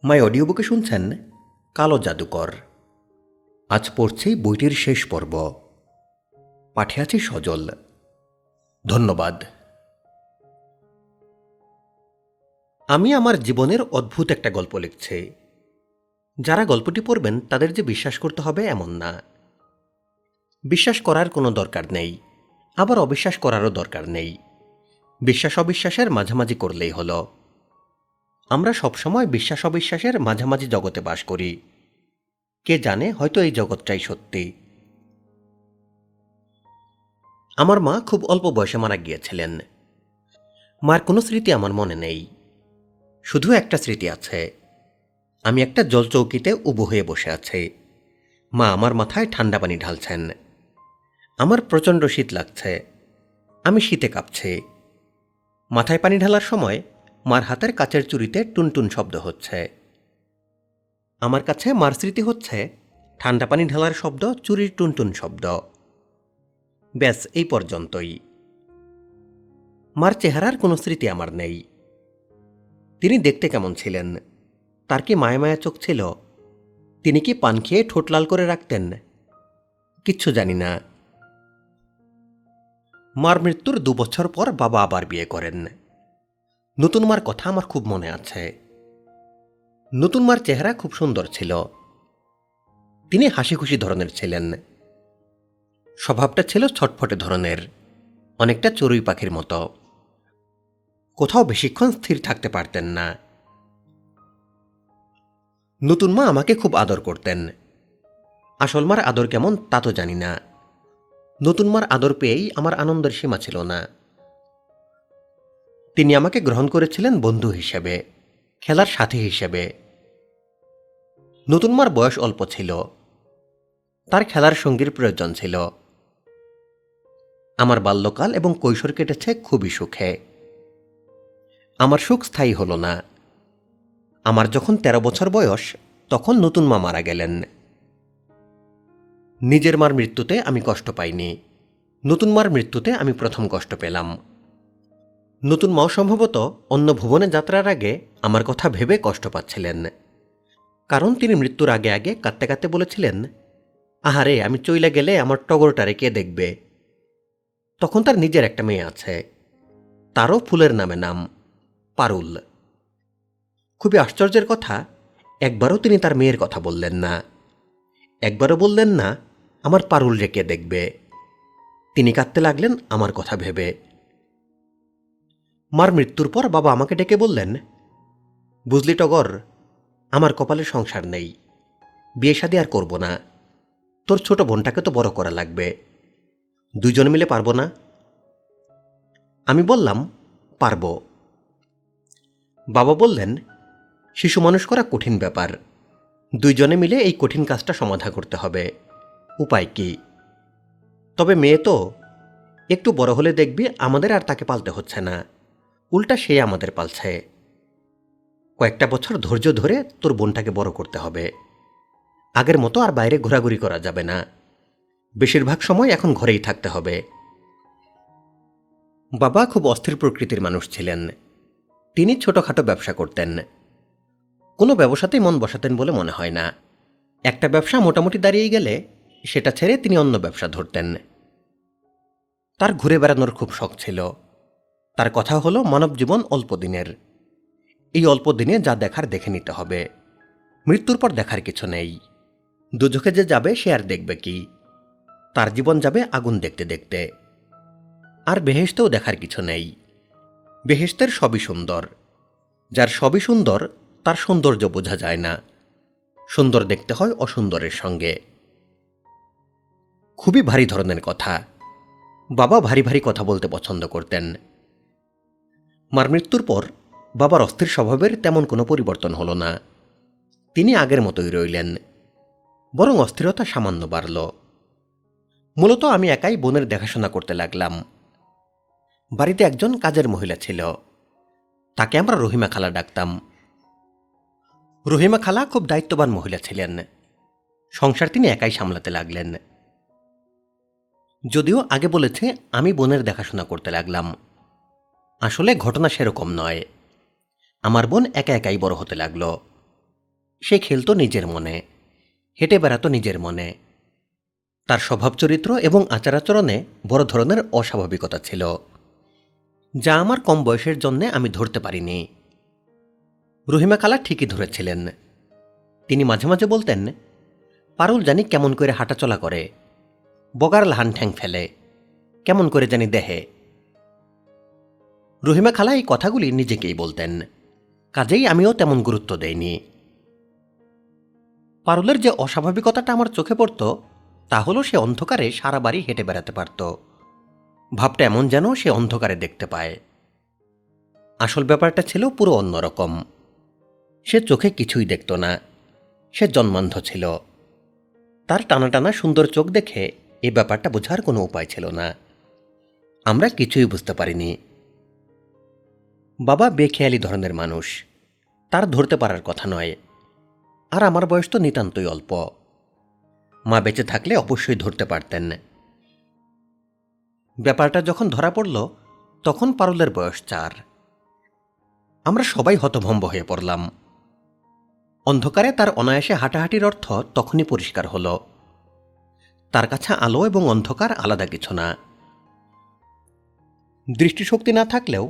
মাই audio বুকে শুনছেন কালো জাদুকর। আজ পড়ছি বইটির শেষ পর্ব। পাঠে আছি সজল। ধন্যবাদ। আমি আমার জীবনের অদ্ভুত একটা গল্প লিখছি। যারা গল্পটি পড়বেন তাদের যে বিশ্বাস করতে হবে এমন না। বিশ্বাস করার কোনো দরকার নেই, আবার অবিশ্বাস করারও দরকার নেই। বিশ্বাস অবিশ্বাসের মাঝামাঝি করলেই হলো। আমরা সবসময় বিশ্বাস অবিশ্বাসের মাঝামাঝি জগতে বাস করি। কে জানে, হয়তো এই জগৎটাই সত্যি। আমার মা খুব অল্প বয়সে মারা গিয়েছিলেন। মার কোনো স্মৃতি আমার মনে নেই। শুধু একটা স্মৃতি আছে, আমি একটা জলচৌকিতে উবু হয়ে বসে আছি। মা আমার মাথায় ঠান্ডা পানি ঢালছেন। আমার প্রচণ্ড শীত লাগছে, আমি শীতে কাঁপছি। মাথায় পানি ঢালার সময় মার হাতের কাচের চুড়িতে টুনটুন শব্দ হচ্ছে। আমার কাছে মার স্মৃতি হচ্ছে ঠান্ডা পানি ঢালার শব্দ, চুরির টুনটুন শব্দ। ব্যাস, এই পর্যন্তই। মার চেহারার কোনো স্মৃতি আমার নেই। তিনি দেখতে কেমন ছিলেন? তার কি মায়া মায়া চোখ ছিল? তিনি কি পান খেয়ে ঠোঁট লাল করে রাখতেন? কিচ্ছু জানি না। মার মৃত্যুর 2 বছর পর বাবা আবার বিয়ে করেন। নতুন মার কথা আমার খুব মনে আছে। নতুন মার চেহারা খুব সুন্দর ছিল। তিনি হাসি খুশি ধরনের ছিলেন। স্বভাবটা ছিল ছটফটে ধরনের, অনেকটা চড়ুই পাখির মতো। কোথাও বেশিক্ষণ স্থির থাকতে পারতেন না। নতুন মা আমাকে খুব আদর করতেন। আসল মার আদর কেমন তা তো জানি না। নতুন মার আদর পেয়েই আমার আনন্দের সীমা ছিল না। তিনি আমাকে গ্রহণ করেছিলেন বন্ধু হিসেবে, খেলার সাথী হিসেবে। নতুন মার বয়স অল্প ছিল, তার খেলার সঙ্গীর প্রয়োজন ছিল। আমার বাল্যকাল এবং কৈশোর কেটেছে খুবই সুখে। আমার সুখ স্থায়ী হল না। আমার যখন 13 বছর বয়স, তখন নতুন মা মারা গেলেন। নিজের মার মৃত্যুতে আমি কষ্ট পাইনি, নতুন মার মৃত্যুতে আমি প্রথম কষ্ট পেলাম। নতুন মাও সম্ভবত অন্য ভুবনে যাত্রার আগে আমার কথা ভেবে কষ্ট পাচ্ছিলেন, কারণ তিনি মৃত্যুর আগে আগে কাঁদতে কাঁদতে বলেছিলেন, আহারে, আমি চইলা গেলে আমার টগরটারে কে দেখবে? তখন তার নিজের একটা মেয়ে আছে, তারও ফুলের নামে নাম, পারুল। খুবই আশ্চর্যের কথা, একবারও তিনি তার মেয়ের কথা বললেন না। একবারও বললেন না, আমার পারুল রে কে দেখবে? তিনি কাঁদতে লাগলেন আমার কথা ভেবে। মার মৃত্যুর পর বাবা আমাকে ডেকে বললেন, বুঝলি টগর, আমার কপালে সংসার নেই, বিয়ে শাদী আর করব না। তোর ছোট বোনটাকে তো বড় করা লাগবে, 2 জন মিলে পারবো না? আমি বললাম, পারব। বাবা বললেন, শিশু মানুষ করা কঠিন ব্যাপার, 2 জনে মিলে এই কঠিন কাজটা সমাধা করতে হবে। উপায় কি? তবে মেয়ে তো, একটু বড় হলে দেখবি আমাদের আর তাকে পালতে হচ্ছে না, উল্টা সে আমাদের পালছে। কয়েকটা বছর ধৈর্য ধরে তোর বোনটাকে বড় করতে হবে। আগের মতো আর বাইরে ঘোরাঘুরি করা যাবে না, বেশিরভাগ সময় এখন ঘরেই থাকতে হবে। বাবা খুব অস্থির প্রকৃতির মানুষ ছিলেন। তিনি ছোটখাটো ব্যবসা করতেন, কোনো ব্যবসাতেই মন বসাতেন বলে মনে হয় না। একটা ব্যবসা মোটামুটি দাঁড়িয়ে গেলে সেটা ছেড়ে তিনি অন্য ব্যবসা ধরতেন। তার ঘুরে বেড়ানোর খুব শখ ছিল। তার কথা হলো, মানব জীবন অল্প দিনের, এই অল্প দিনে যা দেখার দেখে নিতে হবে, মৃত্যুর পর দেখার কিছু নেই। দুজখে যে যাবে সে আর দেখবে কি? তার জীবন যাবে আগুন দেখতে দেখতে। আর বেহেশতেও দেখার কিছু নেই। বেহেশতের সবই সুন্দর, যার সবই সুন্দর তার সৌন্দর্য বোঝা যায় না। সুন্দর দেখতে হয় অসুন্দরের সঙ্গে। খুবই ভারী ধরনের কথা। বাবা ভারী ভারী কথা বলতে পছন্দ করতেন। মার মৃত্যুর পর বাবার অস্থির স্বভাবের তেমন কোনো পরিবর্তন হল না। তিনি আগের মতোই রইলেন, বরং অস্থিরতা সামান্য বাড়ল। মূলত আমি একাই বোনের দেখাশোনা করতে লাগলাম। বাড়িতে একজন কাজের মহিলা ছিল, তাকে আমরা রহিমা খালা ডাকতাম। রহিমা খালা খুব দায়িত্ববান মহিলা ছিলেন। সংসার তিনি একাই সামলাতে লাগলেন। যদিও আগে বলেছে আমি বোনের দেখাশোনা করতে লাগলাম, আসলে ঘটনা সেরকম নয়। আমার বোন একা একাই বড় হতে লাগল। সে খেলত নিজের মনে, হেঁটে বেড়াতো নিজের মনে। তার স্বভাব চরিত্র এবং আচার আচরণে বড় ধরনের অস্বাভাবিকতা ছিল, যা আমার কম বয়সের জন্যে আমি ধরতে পারিনি। রহিমা খালা ঠিকই ধরেছিলেন। তিনি মাঝে মাঝে বলতেন, পারুল জানি কেমন করে হাঁটাচলা করে, বগার লাহান ঠ্যাং ফেলে, কেমন করে জানি দেহে। রহিমা খালা এই কথাগুলি নিজেকেই বলতেন, কাজেই আমিও তেমন গুরুত্ব দেইনি। পারুলের যে অস্বাভাবিকতাটা আমার চোখে পড়ত তা হলো সে অন্ধকারে সারা বাড়ি হেঁটে বেড়াতে পারত। ভাবটা এমন যেন সে অন্ধকারে দেখতে পায়। আসল ব্যাপারটা ছিল পুরো অন্যরকম। সে চোখে কিছুই দেখত না, সে জন্মান্ধ ছিল। তার টানা টানা সুন্দর চোখ দেখে এই ব্যাপারটা বোঝার কোনো উপায় ছিল না। আমরা কিছুই বুঝতে পারিনি। বাবা বেখেয়ালি ধরনের মানুষ, তার ধরতে পারার কথা নয়। আর আমার বয়স তো নিতান্তই অল্প। মা বেঁচে থাকলে অবশ্যই ধরতে পারতেন। ব্যাপারটা যখন ধরা পড়ল তখন পারুলের বয়স 4। আমরা সবাই হতভম্ব হয়ে পড়লাম। অন্ধকারে তার অনায়াসে হাঁটাহাঁটির অর্থ তখনই পরিষ্কার হল। তার কাছে আলো এবং অন্ধকার আলাদা কিছু না। দৃষ্টিশক্তি না থাকলেও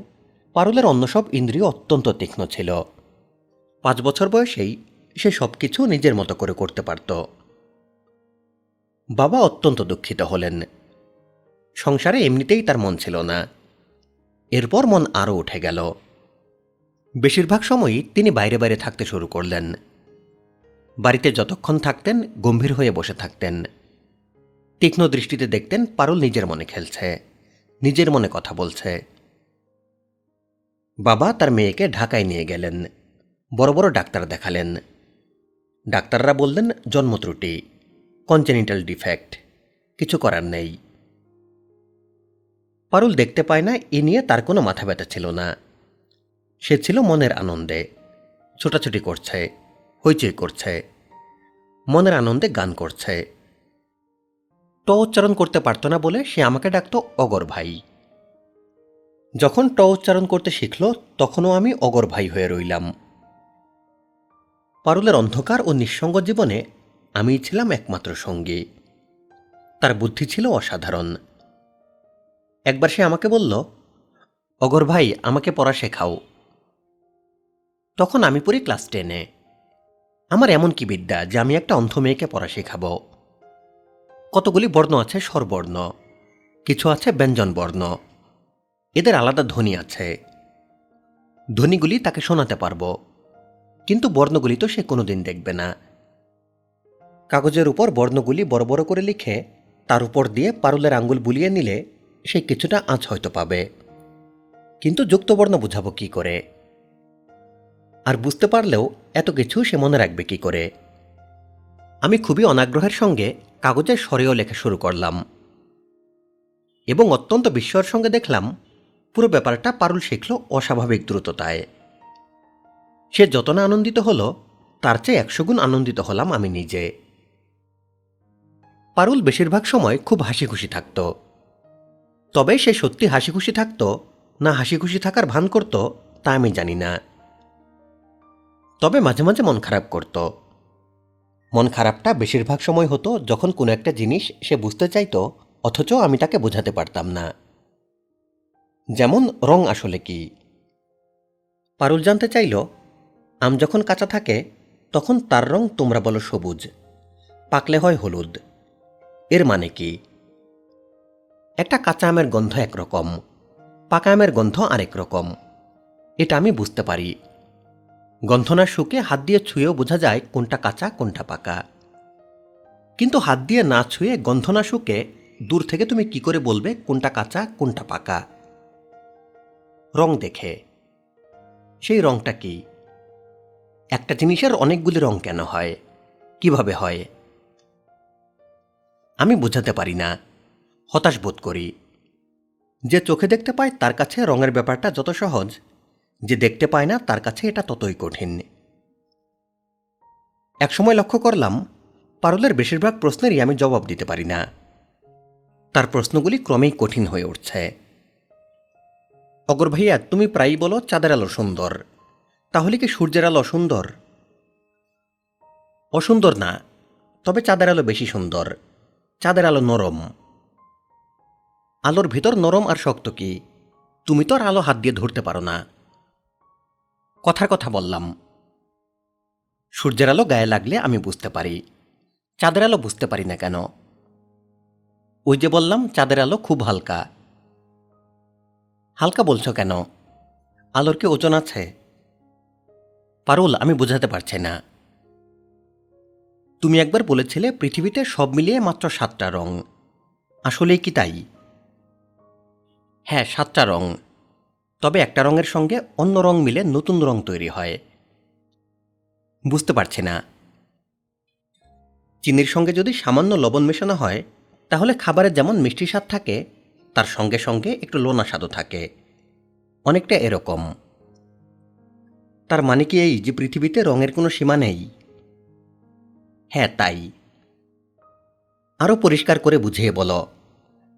পারুলের অন্য সব ইন্দ্রিয় অত্যন্ত তীক্ষ্ণ ছিল। 5 বছর বয়সেই সে সবকিছু নিজের মতো করে করতে পারত। বাবা অত্যন্ত দুঃখিত হলেন। সংসারে এমনিতেই তার মন ছিল না, এরপর মন আরও উঠে গেল। বেশিরভাগ সময়ই তিনি বাইরে বাইরে থাকতে শুরু করলেন। বাড়িতে যতক্ষণ থাকতেন গম্ভীর হয়ে বসে থাকতেন। তীক্ষ্ণ দৃষ্টিতে দেখতেন পারুল নিজের মনে খেলছে, নিজের মনে কথা বলছে। বাবা তার মেয়েকে ঢাকায় নিয়ে গেলেন, বড় বড় ডাক্তার দেখালেন। ডাক্তাররা বললেন জন্মত্রুটি, কনজেনিটাল ডিফেক্ট, কিছু করার নেই। পারুল দেখতে পায় না এ নিয়ে তার কোনো মাথা ব্যথা ছিল না। সে ছিল মনের আনন্দে, ছোটাছুটি করছে, হইচই করছে, মনের আনন্দে গান করছে। ট উচ্চারণ করতে পারত না বলে সে আমাকে ডাকত অগর ভাই। যখন ট উচ্চারণ করতে শিখল তখনও আমি অগর ভাই হয়ে রইলাম। পারুলের অন্ধকার ও নিঃসঙ্গ জীবনে আমিই ছিলাম একমাত্র সঙ্গী। তার বুদ্ধি ছিল অসাধারণ। একবার সে আমাকে বলল, অগর ভাই আমাকে পড়া শেখাও। তখন আমি পড়ি ক্লাস 10-এ। আমার এমন কি বিদ্যা যে আমি একটা অন্ধ মেয়েকে পড়া শেখাব? কতগুলি বর্ণ আছে স্বরবর্ণ, কিছু আছে ব্যঞ্জন বর্ণ, এদের আলাদা ধ্বনি আছে। ধ্বনিগুলি তাকে শোনাতে পারব, কিন্তু বর্ণগুলি তো সে কোনোদিন দেখবে না। কাগজের উপর বর্ণগুলি বড় বড় করে লিখে তার উপর দিয়ে পারুলের আঙ্গুল বুলিয়ে নিলে সে কিছুটা আঁচ হয়তো পাবে, কিন্তু যুক্তবর্ণ বুঝাবো কি করে? আর বুঝতে পারলেও এত কিছু সে মনে রাখবে কি করে? আমি খুবই অনাগ্রহের সঙ্গে কাগজের স্বরেও লেখা শুরু করলাম, এবং অত্যন্ত বিস্ময়ের সঙ্গে দেখলাম পুরো ব্যাপারটা পারুল শিখল অস্বাভাবিক দ্রুততায়। সে যত না আনন্দিত হল তার চেয়ে 100 গুণ আনন্দিত হলাম আমি নিজে। পারুল বেশিরভাগ সময় খুব হাসি খুশি থাকত। তবে সে সত্যি হাসি খুশি থাকত না হাসি খুশি থাকার ভান করত তা আমি জানি না। তবে মাঝে মাঝে মন খারাপ করত। মন খারাপটা বেশিরভাগ সময় হতো যখন কোনো একটা জিনিস সে বুঝতে চাইত অথচ আমি তাকে বোঝাতে পারতাম না। যেমন রং আসলে কি? পারুল জানতে চাইল, আম যখন কাঁচা থাকে তখন তার রং তোমরা বলো সবুজ, পাকলে হয় হলুদ, এর মানে কি? একটা কাঁচা আমের গন্ধ একরকম, পাকা আমের গন্ধ আরেক রকম, এটা আমি বুঝতে পারি। গন্ধ না শুকে হাত দিয়ে ছুঁয়েও বোঝা যায় কোনটা কাঁচা কোনটা পাকা। কিন্তু হাত দিয়ে না ছুঁয়ে গন্ধ না শুকে দূর থেকে তুমি কি করে বলবে কোনটা কাঁচা কোনটা পাকা? রং দেখে। সেই রংটা কি? একটা জিনিসের অনেকগুলি রং কেন হয়, কিভাবে হয়? আমি বোঝাতে পারি না, হতাশ বোধ করি। যে চোখে দেখতে পায় তার কাছে রঙের ব্যাপারটা যত সহজ, যে দেখতে পায় না তার কাছে এটা ততই কঠিন। একসময় লক্ষ্য করলাম পারুলের বেশিরভাগ প্রশ্নেরই আমি জবাব দিতে পারি না। তার প্রশ্নগুলি ক্রমেই কঠিন হয়ে উঠছে। অগর ভাইয়া, তুমি প্রায়ই বলো চাঁদের আলো সুন্দর, তাহলে কি সূর্যের আলো সুন্দর? অসুন্দর না, তবে চাঁদের আলো বেশি সুন্দর। চাঁদের আলো নরম। আলোর ভিতর নরম আর শক্ত কি? তুমি তো আর আলো হাত দিয়ে ধরতে পারো না। কথার কথা বললাম। সূর্যের আলো গায়ে লাগলে আমি বুঝতে পারি, চাঁদের আলো বুঝতে পারি না কেন? ওই যে বললাম, চাঁদের আলো খুব হালকা। হালকা বলছো কেন? আলোর কি ওজন আছে? পারুল, আমি বোঝাতে পারছি না। তুমি একবার বলেছিলে পৃথিবীতে সব মিলিয়ে মাত্র 7টা রং। আসলেই কি তাই? হ্যাঁ, 7টা রং। তবে একটা রঙের সঙ্গে অন্য রং মিলে নতুন রং তৈরি হয়। বুঝতে পারছি না। চিনির সঙ্গে যদি সামান্য লবণ মেশানো হয়, তাহলে খাবারে যেমন মিষ্টি স্বাদ থাকে, তার সঙ্গে সঙ্গে একটু লোনা স্বাদও থাকে। অনেকটা এরকম। তার মানে কি এই যে পৃথিবীতে রঙের কোনো সীমা নেই? হ্যাঁ, তাই। আরও পরিষ্কার করে বুঝিয়ে বলো,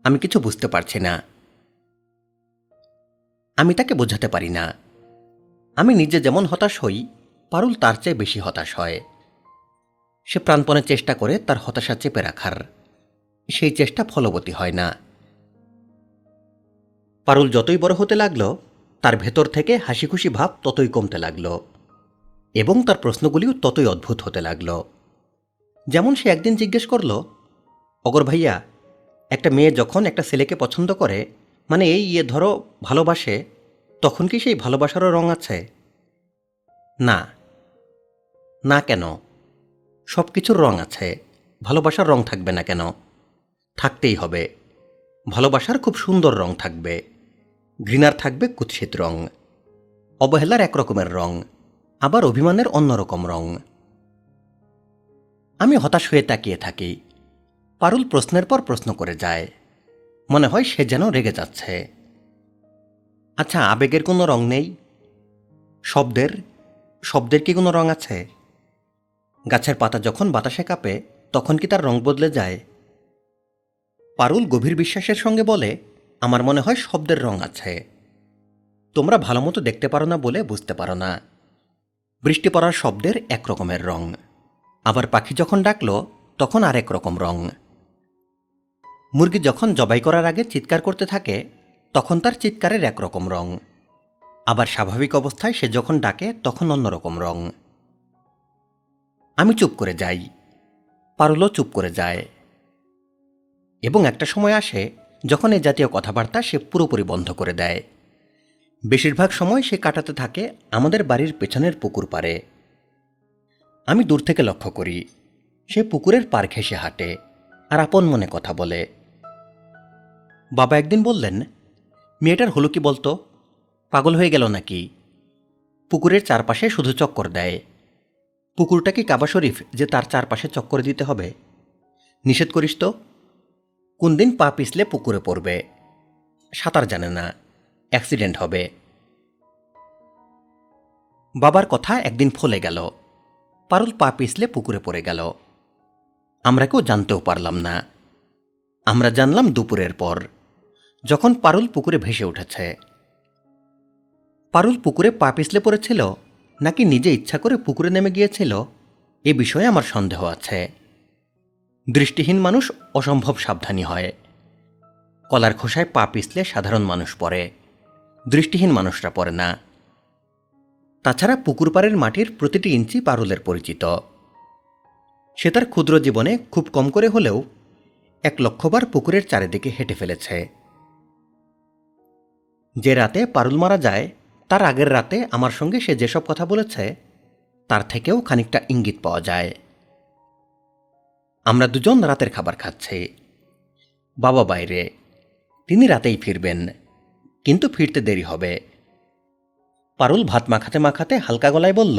আমি কিছু বুঝতে পারছি না। আমি তাকে বোঝাতে পারি না। আমি নিজে যেমন হতাশ হই, পারুল তার চেয়ে বেশি হতাশ হয়। সে প্রাণপণে চেষ্টা করে তার হতাশা চেপে রাখার। সেই চেষ্টা ফলবতী হয় না। পারুল যতই বড় হতে লাগল, তার ভেতর থেকে হাসিখুশি ভাব ততই কমতে লাগল, এবং তার প্রশ্নগুলিও ততই অদ্ভুত হতে লাগল। যেমন সে একদিন জিজ্ঞেস করল, অগর ভাইয়া, একটা মেয়ে যখন একটা ছেলেকে পছন্দ করে, মানে এই ধরো ভালোবাসে, তখন কি সেই ভালোবাসারও রং আছে? না। না কেন? সব কিছুর রং আছে, ভালোবাসার রং থাকবে না কেন? থাকতেই হবে। ভালোবাসার খুব সুন্দর রং থাকবে, ঘৃণার থাকবে কুৎসিত রং, অবহেলার এক রকমের রং, আবার অভিমানের অন্যরকম রং। আমি হতাশ হয়ে তাকিয়ে থাকি। পারুল প্রশ্নের পর প্রশ্ন করে যায়। মনে হয় সে যেন রেগে যাচ্ছে। আচ্ছা, আবেগের কোনো রং নেই? শব্দের শব্দের কি কোনো রং আছে? গাছের পাতা যখন বাতাসে কাঁপে, তখন কি তার রং বদলে যায়? পারুল গভীর বিশ্বাসের সঙ্গে বলে, আমার মনে হয় শব্দের রং আছে। তোমরা ভালো মতো দেখতে পারো না বলে বুঝতে পারো না। বৃষ্টি পড়ার শব্দের এক রকমের রং, আবার পাখি যখন ডাকলো তখন আরেক রকম রং। মুরগি যখন জবাই করার আগে চিৎকার করতে থাকে, তখন তার চিৎকারের এক রকম রং, আবার স্বাভাবিক অবস্থায় সে যখন ডাকে তখন অন্যরকম রং। আমি চুপ করে যাই, পারুলও চুপ করে যায়। এবং একটা সময় আসে যখন এ জাতীয় কথাবার্তা সে পুরোপুরি বন্ধ করে দেয়। বেশিরভাগ সময় সে কাটাতে থাকে আমাদের বাড়ির পেছনের পুকুর পাড়ে। আমি দূর থেকে লক্ষ্য করি, সে পুকুরের পাড় ঘেঁষে হাঁটে আর আপন মনে কথা বলে। বাবা একদিন বললেন, মেয়েটার হলো কি বলতো? পাগল হয়ে গেল নাকি? পুকুরের চারপাশে শুধু চক্কর দেয়। পুকুরটা কি কাবা শরীফ যে তার চারপাশে চক্কর দিতে হবে? নিষেধ করিস তো। কোন দিন পা পিছলে পুকুরে পড়বে, সাঁতার জানে না, অ্যাক্সিডেন্ট হবে। বাবার কথা একদিন ফলে গেল। পারুল পা পিছলে পুকুরে পড়ে গেল। আমরা কেউ জানতেও পারলাম না। আমরা জানলাম দুপুরের পর, যখন পারুল পুকুরে ভেসে উঠেছে। পারুল পুকুরে পা পিছলে পড়েছিল নাকি নিজে ইচ্ছা করে পুকুরে নেমে গিয়েছিল, এ বিষয়ে আমার সন্দেহ আছে। দৃষ্টিহীন মানুষ অসম্ভব সাবধানী হয়। কলার খোসায় পা পিছলে সাধারণ মানুষ পড়ে, দৃষ্টিহীন মানুষরা পড়ে না। তাছাড়া পুকুর পাড়ের মাটির প্রতিটি ইঞ্চি পারুলের পরিচিত। সে তার ক্ষুদ্র জীবনে খুব কম করে হলেও 1,00,000 বার পুকুরের চারিদিকে হেঁটে ফেলেছে। যে রাতে পারুল মারা যায়, তার আগের রাতে আমার সঙ্গে সে যেসব কথা বলেছে, তার থেকেও খানিকটা ইঙ্গিত পাওয়া যায়। আমরা দুজন রাতের খাবার খাচ্ছি। বাবা বাইরে, তিনি রাতেই ফিরবেন, কিন্তু ফিরতে দেরি হবে। পারুল ভাত মাখাতে মাখাতে হালকা গলায় বলল,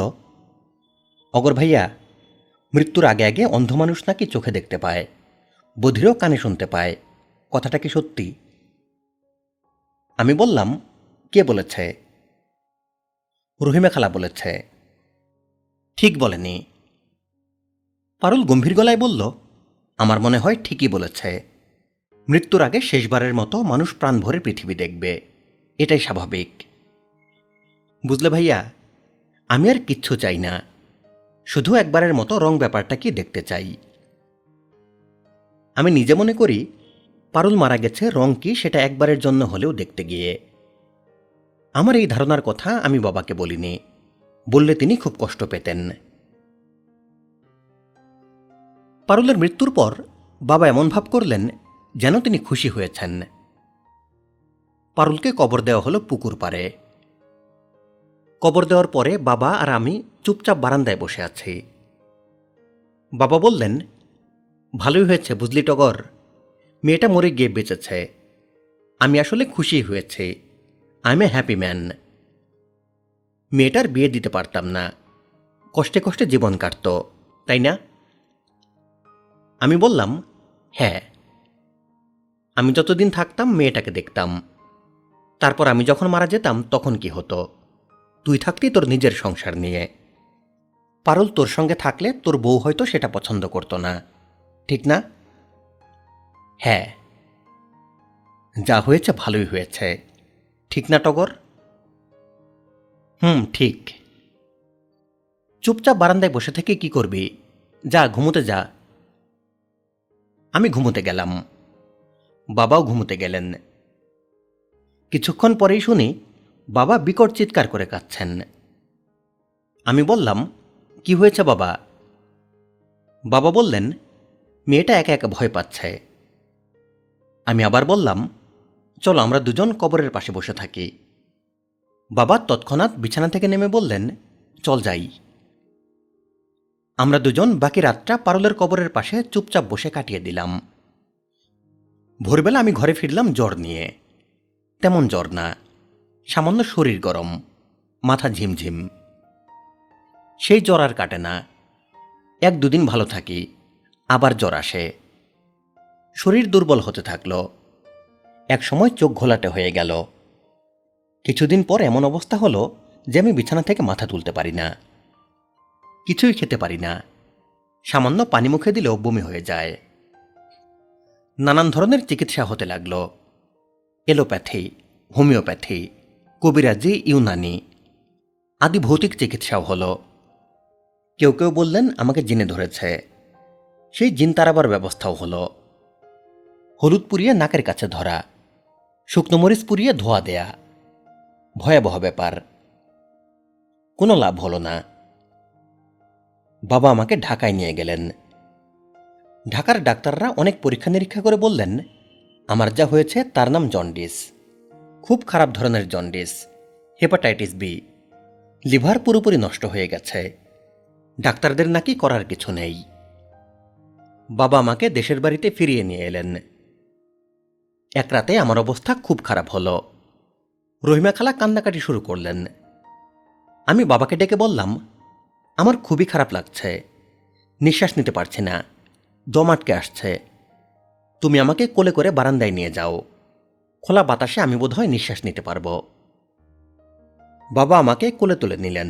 অগর ভাইয়া, মৃত্যুর আগে আগে অন্ধ মানুষ নাকি চোখে দেখতে পায়, বধিরও কানে শুনতে পায়, কথাটা কি সত্যি? আমি বললাম, কে বলেছে? রহিমা খালা বলেছে। ঠিক বলেনি। পারুল গম্ভীর গলায় বলল, আমার মনে হয় ঠিকই বলেছে। মৃত্যুর আগে শেষবারের মতো মানুষ প্রাণ ভরে পৃথিবী দেখবে, এটাই স্বাভাবিক। বুঝলে ভাইয়া, আমি আর কিচ্ছু চাই না, শুধু একবারের মতো রং ব্যাপারটা কি দেখতে চাই। আমি নিজে মনে করি পারুল মারা গেছে রং কি সেটা একবারের জন্য হলেও দেখতে গিয়ে। আমার এই ধারণার কথা আমি বাবাকে বলিনি, বললে তিনি খুব কষ্ট পেতেন। পারুলের মৃত্যুর পর বাবা এমন ভাব করলেন যেন তিনি খুশি হয়েছেন। পারুলকে কবর দেওয়া হলো পুকুর পাড়ে। কবর দেওয়ার পরে বাবা আর আমি চুপচাপ বারান্দায় বসে আছি। বাবা বললেন, ভালোই হয়েছে বুঝলি টগর, মেয়েটা মরে গিয়ে বেঁচেছে। আমি আসলে খুশি হয়েছি। I M A happy man. মেয়েটার বিয়ে দিতে পারতাম না, কষ্টে কষ্টে জীবন কাটত, তাই না? আমি বললাম, হ্যাঁ। আমি যতদিন থাকতাম মেয়েটাকে দেখতাম, তারপর আমি যখন মারা যেতাম তখন কি হতো? তুই থাকতি তোর নিজের সংসার নিয়ে। পারুল তোর সঙ্গে থাকলে তোর বউ হয়তো সেটা পছন্দ করত না, ঠিক না? হ্যাঁ। যা হয়েছে ভালোই হয়েছে, ঠিক না টগর? ঠিক। চুপচাপ বারান্দায় বসে থেকে কি করবি? যা ঘুমোতে যা। আমি ঘুমোতে গেলাম, বাবাও ঘুমোতে গেলেন। কিছুক্ষণ পরেই শুনি বাবা বিকট চিৎকার করে কাঁদছেন। আমি বললাম, কি হয়েছে বাবা? বাবা বললেন, মেয়েটা একা একা ভয় পাচ্ছে। আমি আবার বললাম, চলো আমরা দুজন কবরের পাশে বসে থাকি। বাবা তৎক্ষণাৎ বিছানা থেকে নেমে বললেন, চল যাই। আমরা দুজন বাকি রাতটা পারুলের কবরের পাশে চুপচাপ বসে কাটিয়ে দিলাম। ভোরবেলা আমি ঘরে ফিরলাম জ্বর নিয়ে। তেমন জ্বর না, সামান্য শরীর গরম, মাথা ঝিমঝিম। সেই জ্বর আর কাটে না। এক দুদিন ভালো থাকি, আবার জ্বর আসে। শরীর দুর্বল হতে থাকল। এক সময় চোখ ঘোলাটে হয়ে গেল। কিছুদিন পর এমন অবস্থা হলো যে আমি বিছানা থেকে মাথা তুলতে পারি না, কিছুই খেতে পারি না। সামান্য পানি মুখে দিলেও বমি হয়ে যায়। নানান ধরনের চিকিৎসা হতে লাগল। এলোপ্যাথি, হোমিওপ্যাথি, কবিরাজি, ইউনানি, আদি ভৌতিক চিকিৎসাও হলো। কেউ কেউ বললেন আমাকে জিনে ধরেছে। সেই জিন তাড়াবার ব্যবস্থাও হলো। হলুদ পুড়িয়ে নাকের কাছে ধরা, শুকনো মরিচ পুড়িয়ে ধোয়া দেয়া। ভয়াবহ ব্যাপার। কোনো লাভ হলো না। বাবা আমাকে ঢাকায় নিয়ে গেলেন। ঢাকার ডাক্তাররা অনেক পরীক্ষা নিরীক্ষা করে বললেন, আমার যা হয়েছে তার নাম জন্ডিস। খুব খারাপ ধরনের জন্ডিস, হেপাটাইটিস বি। লিভার পুরোপুরি নষ্ট হয়ে গেছে। ডাক্তারদের নাকি করার কিছু নেই। বাবা আমাকে দেশের বাড়িতে ফিরিয়ে নিয়ে এলেন। এক রাতে আমার অবস্থা খুব খারাপ হলো। রহিমা খালা কান্নাকাটি শুরু করলেন। আমি বাবাকে ডেকে বললাম, আমার খুবই খারাপ লাগছে, নিঃশ্বাস নিতে পারছি না, দম আটকে আসছে। তুমি আমাকে কোলে করে বারান্দায় নিয়ে যাও, খোলা বাতাসে আমি বোধহয় নিঃশ্বাস নিতে পারব। বাবা আমাকে কোলে তুলে নিলেন,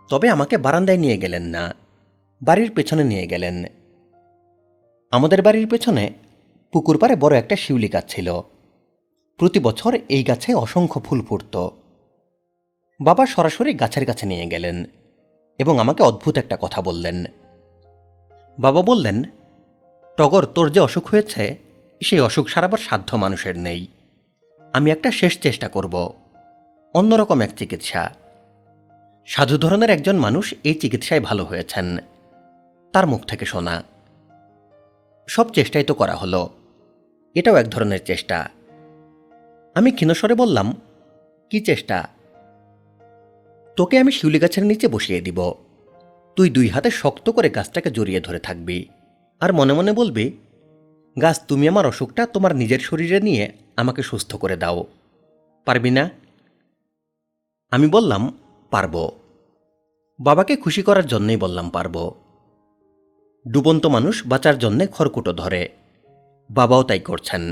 তবে আমাকে বারান্দায় নিয়ে গেলেন না, বাড়ির পেছনে নিয়ে গেলেন। আমাদের বাড়ির পেছনে পুকুর পাড়ে বড় একটা শিউলি গাছ ছিল। প্রতি বছর এই গাছে অসংখ্য ফুল ফুটত। বাবা সরাসরি গাছের কাছে নিয়ে গেলেন এবং আমাকে অদ্ভুত একটা কথা বললেন। বাবা বললেন, টগর, তোর যে অসুখ হয়েছে সেই অসুখ সারাবার সাধ্য মানুষের নেই। আমি একটা শেষ চেষ্টা করব, অন্যরকম এক চিকিৎসা। সাধু ধরনের একজন মানুষ এই চিকিৎসায় ভালো হয়েছেন, তার মুখ থেকে শোনা। সব চেষ্টাই তো করা হলো, এটাও এক ধরনের চেষ্টা। আমি ক্ষীণস্বরে বললাম, কি চেষ্টা? তোকে আমি শিউলি গাছের নিচে বসিয়ে দিব। তুই দুই হাতে শক্ত করে গাছটাকে জড়িয়ে ধরে থাকবি আর মনে মনে বলবি, গাছ, তুমি আমার অসুখটা তোমার নিজের শরীরে নিয়ে আমাকে সুস্থ করে দাও। পারবি না? আমি বললাম, পারব। বাবাকে খুশি করার জন্যই বললাম পারব। ডুবন্ত মানুষ বাঁচার জন্যে খড়কুটো ধরে, বাবাও তাই করছেন।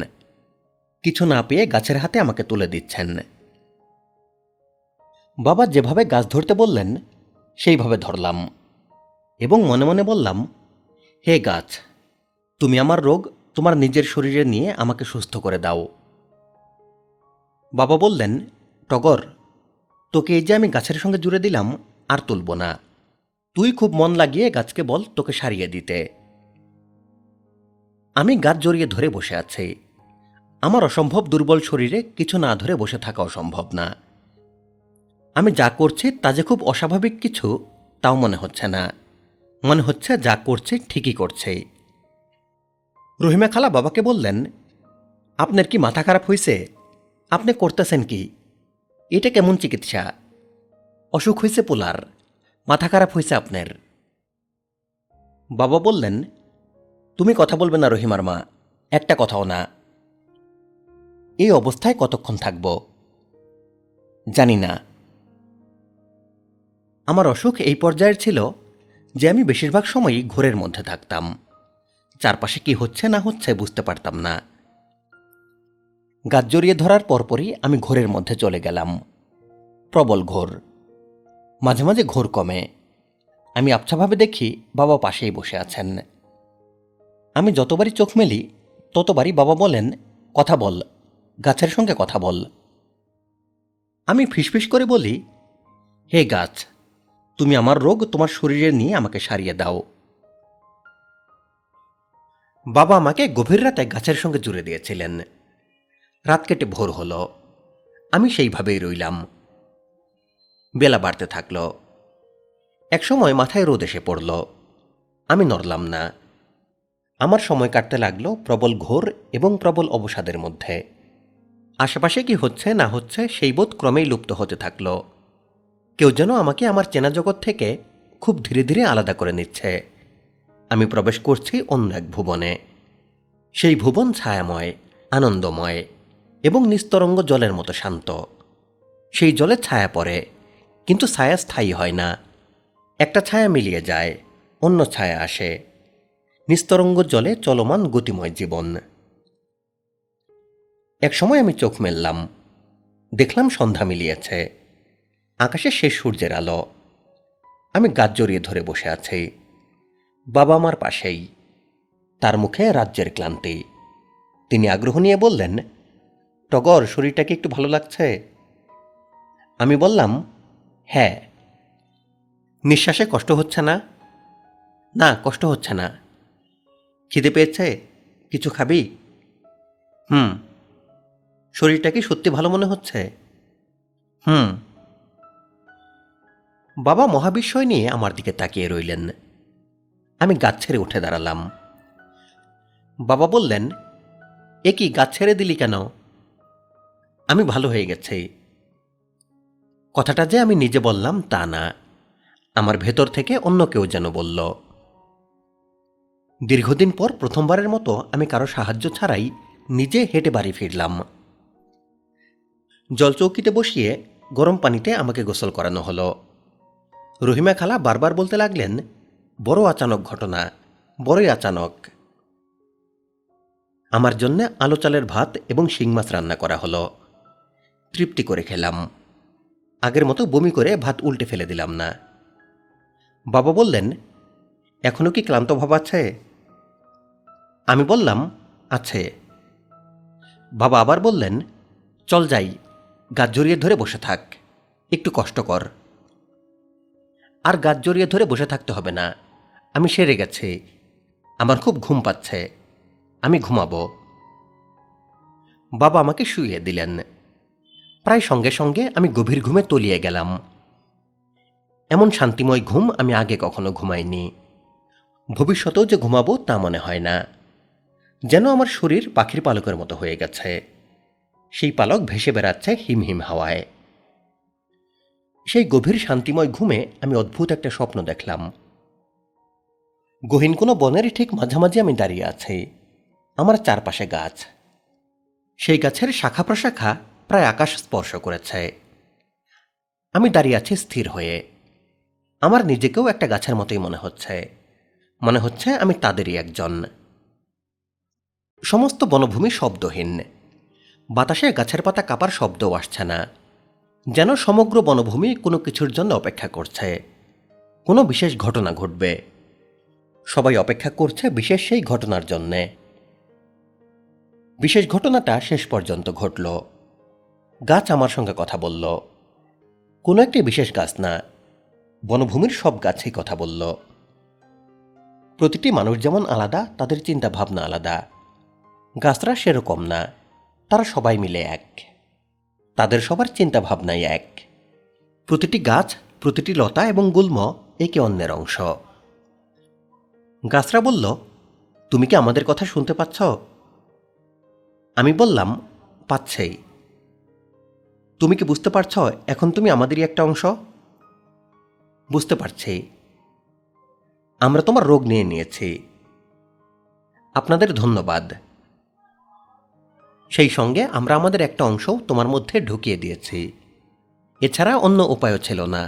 কিছু না পেয়ে গাছের হাতে আমাকে তুলে দিচ্ছেন। বাবা যেভাবে গাছ ধরতে বললেন সেইভাবে ধরলাম এবং মনে মনে বললাম, হে গাছ, তুমি আমার রোগ তোমার নিজের শরীরে নিয়ে আমাকে সুস্থ করে দাও। বাবা বললেন, টগর, তোকে এই যে আমি গাছের সঙ্গে জুড়ে দিলাম, আর তুলব না। তুই খুব মন লাগিয়ে গাছকে বল তোকে সারিয়ে দিতে। আমি গাছ জড়িয়ে ধরে বসে আছি। আমার অসম্ভব দুর্বল শরীরে কিছু না ধরে বসে থাকা অসম্ভব না। আমি যা করছি তা যে খুব অস্বাভাবিক কিছু তাও মনে হচ্ছে না। মনে হচ্ছে যা করছে ঠিকই করছে। রহিমা খালা বাবাকে বললেন, আপনার কি মাথা খারাপ হয়েছে? আপনি করতেছেন কি? এটা কেমন চিকিৎসা? অসুখ হয়েছে পোলার, মাথা খারাপ হয়েছে আপনার। বাবা বললেন, তুমি কথা বলবে না রহিমার মা, একটা কথাও না। এই অবস্থায় কতক্ষণ থাকব জানি না। আমার অসুখ এই পর্যায়ের ছিল যে আমি বেশিরভাগ সময়ই ঘোরের মধ্যে থাকতাম। চারপাশে কি হচ্ছে না হচ্ছে বুঝতে পারতাম না। গাছ জড়িয়ে ধরার পরপরই আমি ঘোরের মধ্যে চলে গেলাম। প্রবল ঘোর, মাঝে মাঝে ঘোর কমে। আমি আবছাভাবে দেখি বাবা পাশেই বসে আছেন। আমি যতবারই চোখ মেলি ততবারই বাবা বলেন, কথা বল, গাছের সঙ্গে কথা বল। আমি ফিসফিস করে বলি, হে গাছ, তুমি আমার রোগ তোমার শরীরে নিয়ে আমাকে সারিয়ে দাও। বাবা আমাকে গভীর রাতে গাছের সঙ্গে জুড়ে দিয়েছিলেন। রাত কেটে ভোর হলো। আমি সেইভাবেই রইলাম। বেলা বাড়তে থাকল। একসময় মাথায় রোদ এসে পড়ল। আমি নড়লাম না। আমার সময় কাটতে লাগলো প্রবল ঘোর এবং প্রবল অবসাদের মধ্যে। আশেপাশে কি হচ্ছে না হচ্ছে সেই বোধ ক্রমেই লুপ্ত হতে থাকল। কেউ যেন আমাকে আমার চেনা জগৎ থেকে খুব ধীরে ধীরে আলাদা করে নিচ্ছে। আমি প্রবেশ করছি অন্য এক ভুবনে। সেই ভুবন ছায়াময়, আনন্দময় এবং নিস্তরঙ্গ জলের মতো শান্ত। সেই জলে ছায়া পড়ে, কিন্তু ছায়া স্থায়ী হয় না। একটা ছায়া মিলিয়ে যায়, অন্য ছায়া আসে। নিস্তরঙ্গ জলে চলমান গতিময় জীবন। এক সময় আমি চোখ মেললাম। দেখলাম সন্ধ্যা মিলিয়েছে। আকাশে শেষ সূর্যের আলো। আমি গাছ জড়িয়ে ধরে বসে আছি। বাবা আমার পাশেই। তার মুখে রাজ্যের ক্লান্তি। তিনি আগ্রহ নিয়ে বললেন, টগর, শরীরটা কি একটু ভালো লাগছে? আমি বললাম, হ্যাঁ। নিঃশ্বাসে কষ্ট হচ্ছে না? না, কষ্ট হচ্ছে না। খিদে পেয়েছে? কিছু খাবি? হুম। শরীরটা কি সত্যি ভালো মনে হচ্ছে? হুম। বাবা মহাবিস্ময় নিয়ে আমার দিকে তাকিয়ে রইলেন। আমি গাছ ছেড়ে উঠে দাঁড়ালাম। বাবা বললেন, এ কি, গাছ ছেড়ে দিলি কেন? আমি ভালো হয়ে গেছি। কথাটা যে আমি নিজে বললাম তা না, আমার ভেতর থেকে অন্য কেউ যেন বলল। দীর্ঘদিন পর প্রথমবারের মতো আমি কারো সাহায্য ছাড়াই নিজে হেঁটে বাড়ি ফিরলাম। জলচৌকিতে বসিয়ে গরম পানিতে আমাকে গোসল করানো হলো। রহিমা খালা বারবার বলতে লাগলেন, বড় আচানক ঘটনা, বড়ই আচানক। আমার জন্য আলো চালের ভাত এবং শিং মাছ রান্না করা হলো। তৃপ্তি করে খেলাম। আগের মতো বমি করে ভাত উল্টে ফেলে দিলাম না। বাবা বললেন, এখনো কি ক্লান্ত ভাব আছে? আমি বললাম, আছে। বাবা আবার বললেন, চল যাই, গাছ জড়িয়ে ধরে বসে থাক, একটু কষ্ট কর। আর গাছ জড়িয়ে ধরে বসে থাকতে হবে না, আমি সেরে গেছি। আমার খুব ঘুম পাচ্ছে, আমি ঘুমাবো। বাবা আমাকে শুইয়ে দিলেন। প্রায় সঙ্গে সঙ্গে আমি গভীর ঘুমে তলিয়ে গেলাম। এমন শান্তিময় ঘুম আমি আগে কখনো ঘুমাইনি। ভবিষ্যতেও যে ঘুমাবো তা মনে হয় না। যেন আমার শরীর পাখির পালকের মতো হয়ে গেছে। সেই পালক ভেসে বেড়াচ্ছে হিমহিম হাওয়ায়। সেই গভীর শান্তিময় ঘুমে আমি অদ্ভুত একটা স্বপ্ন দেখলাম। গহীন কোনো বনের ঠিক মাঝামাঝি আমি দাঁড়িয়ে আছি। আমার চারপাশে গাছ। সেই গাছের শাখা প্রশাখা প্রায় আকাশ স্পর্শ করেছে। আমি দাঁড়িয়ে আছি স্থির হয়ে। আমার নিজেকেও একটা গাছের মতোই মনে হচ্ছে। মনে হচ্ছে আমি তাদেরই একজন। সমস্ত বনভূমি শব্দহীন। বাতাসে গাছের পাতা কাঁপার শব্দও আসছে না। যেন সমগ্র বনভূমি কোনো কিছুর জন্য অপেক্ষা করছে। কোনো বিশেষ ঘটনা ঘটবে। সবাই অপেক্ষা করছে বিশেষ সেই ঘটনার জন্যে। বিশেষ ঘটনাটা শেষ পর্যন্ত ঘটল। গাছ আমার সঙ্গে কথা বলল। কোনো একটি বিশেষ গাছ না, বনভূমির সব গাছই কথা বলল। প্রতিটি মানুষ যেমন আলাদা, তাদের চিন্তা ভাবনা আলাদা। গাছরা সেরকম না, তারা সবাই মিলে এক। তাদের সবার চিন্তা ভাবনাই এক। প্রতিটি গাছ, প্রতিটি লতা এবং গুল্ম একে অন্যের অংশ। গাছরা বলল, তুমি কি আমাদের কথা শুনতে পাচ্ছ? আমি বললাম, পাচ্ছেই। তুমি কি বুঝতে পারছ এখন তুমি আমাদেরই একটা অংশ? বুঝতে পারছি। আমরা তোমার রোগ নিয়ে নিয়েছি। আপনাদের ধন্যবাদ। সেই সঙ্গে আমরা আমাদের একটা অংশও তোমার মধ্যে ঢুকিয়ে দিয়েছি। এছাড়া অন্য উপায়ও ছিল না।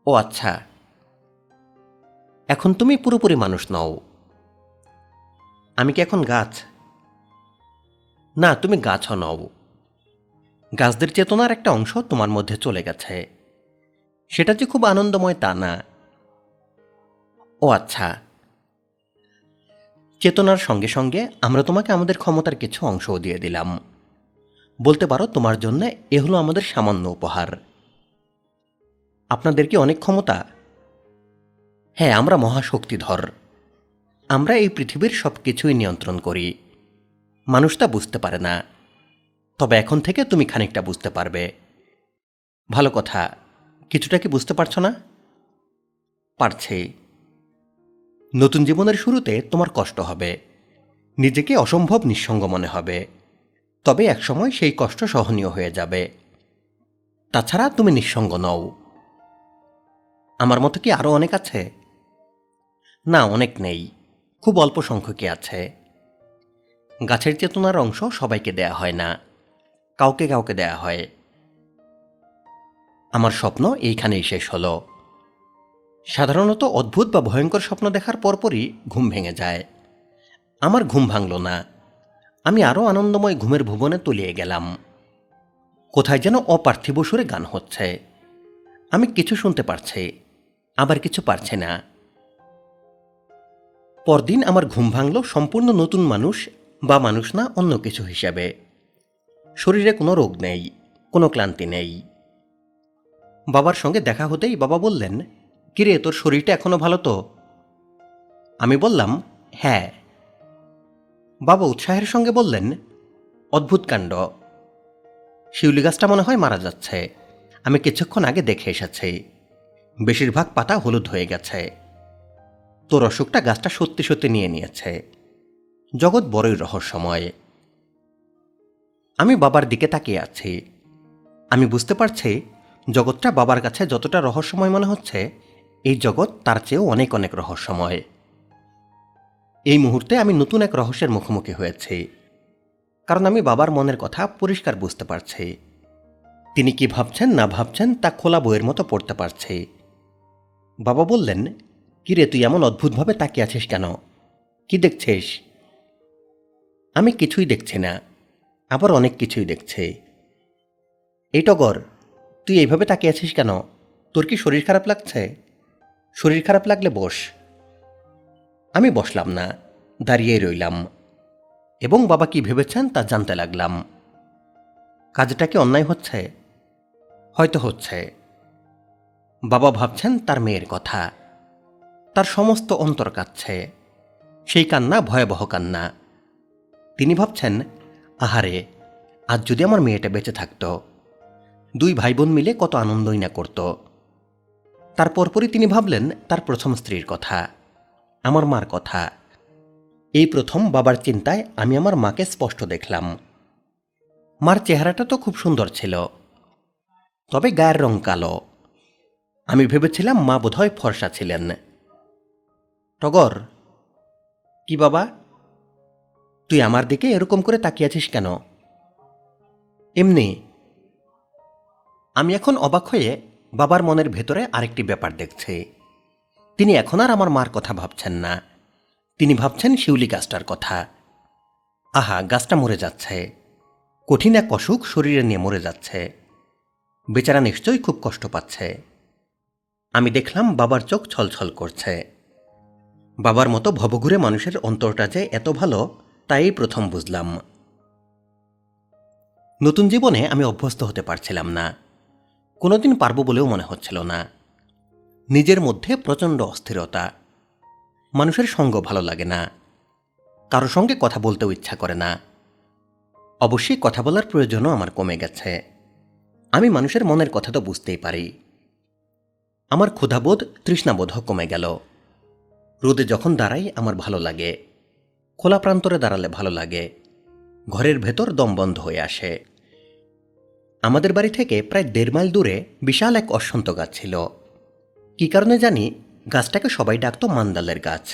ও আচ্ছা, এখন তুমি পুরোপুরি মানুষ নও। আমি কি এখন গাছ? না, তুমি গাছও নও। গাছদের চেতনার একটা অংশ তোমার মধ্যে চলে গেছে। সেটা যে খুব আনন্দময় তা না। ও আচ্ছা, চেতনার সঙ্গে সঙ্গে আমরা তোমাকে আমাদের ক্ষমতার কিছু অংশও দিয়ে দিলাম। বলতে পারো তোমার জন্য এ হলো আমাদের সামান্য উপহার। আপনাদের কি অনেক ক্ষমতা? হ্যাঁ, আমরা মহাশক্তিধর। আমরা এই পৃথিবীর সব কিছুই নিয়ন্ত্রণ করি। মানুষ তা বুঝতে পারে না, তবে এখন থেকে তুমি খানিকটা বুঝতে পারবে। ভালো কথা, কিছুটা কি বুঝতে পারছো না? পারছি। নতুন জীবনের শুরুতে তোমার কষ্ট হবে, নিজেকে অসম্ভব নিঃসঙ্গ মনে হবে, তবে একসময় সেই কষ্ট সহনীয় হয়ে যাবে। তাছাড়া তুমি নিঃসঙ্গ নও। আমার মতো কি আরও অনেক আছে? না, অনেক নেই, খুব অল্প সংখ্যকই আছে। গাছের চেতনার অংশ সবাইকে দেয়া হয় না, কাউকে কাউকে দেয়া হয়। আমার স্বপ্ন এইখানেই শেষ হলো। সাধারণত অদ্ভুত বা ভয়ঙ্কর স্বপ্ন দেখার পরপরই ঘুম ভেঙে যায়। আমার ঘুম ভাঙল না। আমি আরও আনন্দময় ঘুমের ভুবনে তলিয়ে গেলাম। কোথায় যেন অপার্থিব সুরে গান হচ্ছে। আমি কিছু শুনতে পারছি, আবার কিছু পারছি না। পরদিন আমার ঘুম ভাঙল সম্পূর্ণ নতুন মানুষ, বা মানুষ না, অন্য কিছু হিসাবে। শরীরে কোনো রোগ নেই, কোনো ক্লান্তি নেই। বাবার সঙ্গে দেখা হতেই বাবা বললেন, কিরে, তোর শরীরটা এখনো ভালো তো? আমি বললাম, হ্যাঁ। বাবা উৎসাহের সঙ্গে বললেন, অদ্ভুত কাণ্ড, শিউলি গাছটা মনে হয় মারা যাচ্ছে। আমি কিছুক্ষণ আগে দেখে এসেছি, বেশিরভাগ পাতা হলুদ হয়ে গেছে। তোর অসুখটা গাছটা সত্যি সত্যি নিয়ে নিয়েছে। জগৎ বড়ই রহস্যময়। আমি বাবার দিকে তাকিয়ে আছি। আমি বুঝতে পারছি জগৎটা বাবার কাছে যতটা রহস্যময় মনে হচ্ছে, এই জগৎ তার চেয়েও অনেক অনেক রহস্যময়। এই মুহূর্তে আমি নতুন এক রহস্যের মুখোমুখি হয়েছি, কারণ আমি বাবার মনের কথা পরিষ্কার বুঝতে পারছি। তিনি কি ভাবছেন না ভাবছেন তা খোলা বইয়ের মতো পড়তে পারছি। বাবা বললেন, কিরে, তুই এমন অদ্ভুতভাবে তাকিয়ে আছিস কেন? কি দেখছিস? আমি কিছুই দেখছি না, আবার অনেক কিছুই দেখছি। এই টগর, তুই এইভাবে তাকিয়ে আছিস কেন? তোর কি শরীর খারাপ লাগছে? শরীর খারাপ লাগলে বস। আমি বসলাম না, দাঁড়িয়েই রইলাম এবং বাবা কি ভেবেছেন তা জানতে লাগলাম। কাজটা কি অন্যায় হচ্ছে? হয়তো হচ্ছে। বাবা ভাবছেন তার মেয়ের কথা। তার সমস্ত অন্তর কাঁদছে। সেই কান্না ভয়াবহ কান্না। তিনি ভাবছেন, আহারে, আজ যদি আমার মেয়েটা বেঁচে থাকত, দুই ভাই বোন মিলে কত আনন্দই না করত। তার পরপরই তিনি ভাবলেন তার প্রথম স্ত্রীর কথা, আমার মার কথা। এই প্রথম বাবার চিন্তায় আমি আমার মাকে স্পষ্ট দেখলাম। মার চেহারাটা তো খুব সুন্দর ছিল, তবে গায়ের রং কালো। আমি ভেবেছিলাম মা বোধহয় ফর্সা ছিলেন। টগর। কি বাবা? তুই আমার দিকে এরকম করে তাকিয়ে আছিস কেন? এমনি। আমি এখন অবাক হয়ে বাবার মনের ভেতরে আরেকটি ব্যাপার দেখছি। তিনি এখন আর আমার মার কথা ভাবছেন না, তিনি ভাবছেন শিউলি গাছটার কথা। আহা, গাছটা মরে যাচ্ছে, কঠিন এক অসুখ শরীরে নিয়ে মরে যাচ্ছে। বেচারা নিশ্চয়ই খুব কষ্ট পাচ্ছে। আমি দেখলাম বাবার চোখ ছলছল করছে। বাবার মতো ভবঘুরে মানুষের অন্তরটা যে এত ভালো, তাই প্রথম বুঝলাম। নতুন জীবনে আমি অভ্যস্ত হতে পারছিলাম না, কোনোদিন পারব বলেও মনে হচ্ছিল না। নিজের মধ্যে প্রচণ্ড অস্থিরতা, মানুষের সঙ্গ ভালো লাগে না, কারো সঙ্গে কথা বলতেও ইচ্ছা করে না। অবশ্যই কথা বলার প্রয়োজনও আমার কমে গেছে। আমি মানুষের মনের কথা তো বুঝতেই পারি। আমার ক্ষুধাবোধ তৃষ্ণাবোধও কমে গেল। রোদে যখন দাঁড়াই আমার ভালো লাগে, খোলা প্রান্তরে দাঁড়ালে ভালো লাগে, ঘরের ভেতর দম বন্ধ হয়ে আসে। আমাদের বাড়ি থেকে প্রায় 1.5 মাইল দূরে বিশাল এক অশ্বত্থ গাছ ছিল। কি কারণে জানি গাছটাকে সবাই ডাকত মান্দালের গাছ।